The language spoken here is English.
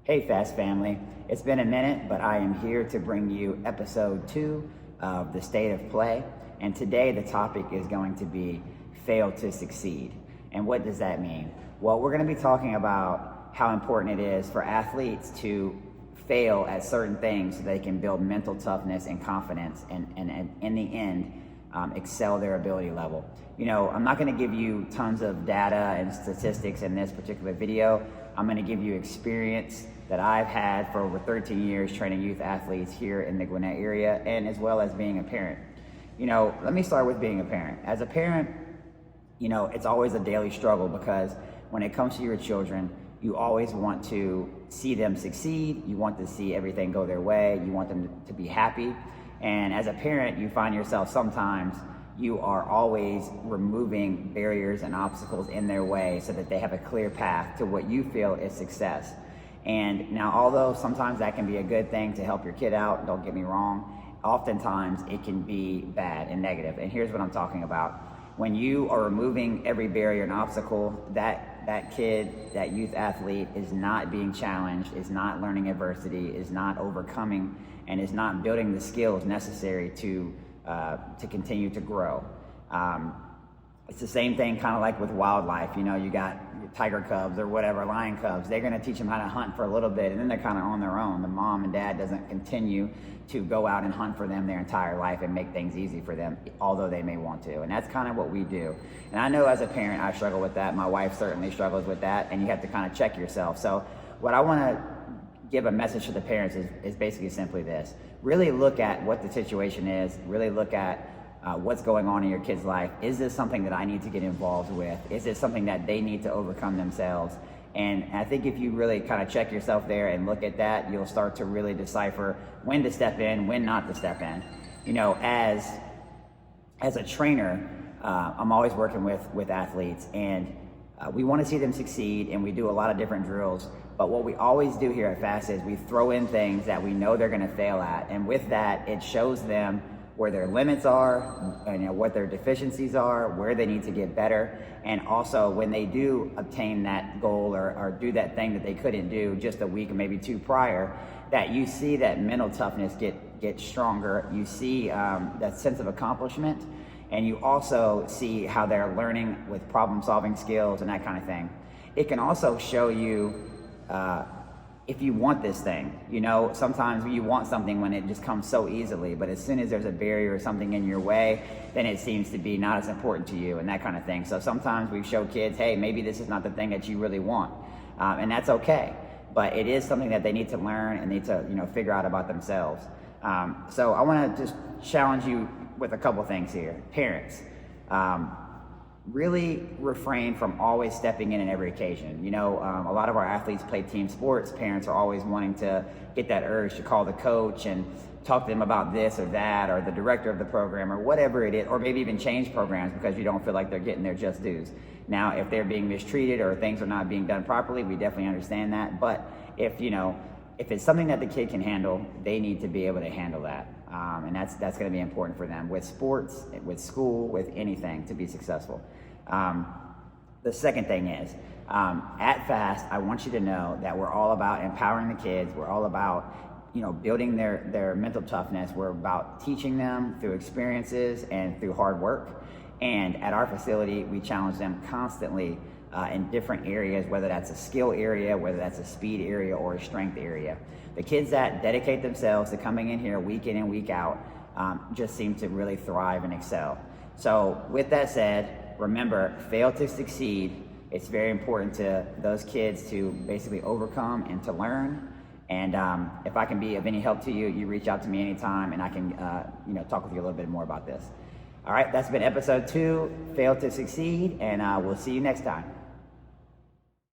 Hey Fast Family, it's been a minute, but I am here to bring you episode 2 of The State of Play. And today the topic is going to be fail to succeed. And what does that mean? Well, we're going to be talking about how important it is for athletes to fail at certain things so they can build mental toughness and confidence and in the end, excel their ability level. You know, I'm not going to give you tons of data and statistics in this particular video. I'm going to give you experience that I've had for over 13 years training youth athletes here in the Gwinnett area, and as well as being a parent. You know, let me start with being a parent. As a parent, you know, it's always a daily struggle because when it comes to your children, you always want to see them succeed. You want to see everything go their way. You want them to be happy. And as a parent, you find yourself sometimes you are always removing barriers and obstacles in their way so that they have a clear path to what you feel is success. And now, although sometimes that can be a good thing to help your kid out, don't get me wrong, oftentimes it can be bad and negative. And here's what I'm talking about. When you are removing every barrier and obstacle, that kid, that youth athlete is not being challenged, is not learning adversity, is not overcoming, and is not building the skills necessary to continue to grow. It's the same thing kind of like with wildlife. You know, you got tiger cubs or whatever, lion cubs. They're going to teach them how to hunt for a little bit, and then they're kind of on their own. The mom and dad doesn't continue to go out and hunt for them their entire life and make things easy for them, although they may want to. And that's kind of what we do. And I know as a parent, I struggle with that. My wife certainly struggles with that, and you have to kind of check yourself. So what I want to give a message to the parents is basically simply this. Really look at what the situation is. Really look at what's going on in your kid's life. Is this something that I need to get involved with? Is it something that they need to overcome themselves? And I think if you really kind of check yourself there and look at that, you'll start to really decipher when to step in, when not to step in. You know, as a trainer, I'm always working with athletes, and we want to see them succeed, and we do a lot of different drills. But what we always do here at FAST is we throw in things that we know they're going to fail at. And with that, it shows them where their limits are, and, you know, what their deficiencies are, where they need to get better. And also when they do obtain that goal or do that thing that they couldn't do just a week or maybe two prior, that you see that mental toughness get stronger. You see that sense of accomplishment, and you also see how they're learning with problem solving skills and that kind of thing. It can also show you if you want this thing. You know, sometimes you want something when it just comes so easily, but as soon as there's a barrier or something in your way, then it seems to be not as important to you and that kind of thing. So sometimes we show kids, hey, maybe this is not the thing that you really want, and that's okay. But it is something that they need to learn and need to, you know, figure out about themselves. So I want to just challenge you with a couple things here. Parents, really refrain from always stepping in every occasion. You know, a lot of our athletes play team sports. Parents are always wanting to get that urge to call the coach and talk to them about this or that, or the director of the program, or whatever it is, or maybe even change programs because you don't feel like they're getting their just dues. Now, if they're being mistreated or things are not being done properly, we definitely understand that. But if it's something that the kid can handle, they need to be able to handle that. And that's going to be important for them with sports, with school, with anything to be successful. The second thing is, at FAST, I want you to know that we're all about empowering the kids. We're all about, you know, building their mental toughness. We're about teaching them through experiences and through hard work. And at our facility, we challenge them constantly in different areas, whether that's a skill area, whether that's a speed area, or a strength area. The kids that dedicate themselves to coming in here week in and week out just seem to really thrive and excel. So with that said, remember, fail to succeed. It's very important to those kids to basically overcome and to learn. And if I can be of any help to you, you reach out to me anytime, and I can talk with you a little bit more about this. All right, that's been episode 2, Fail to Succeed, and we'll see you next time.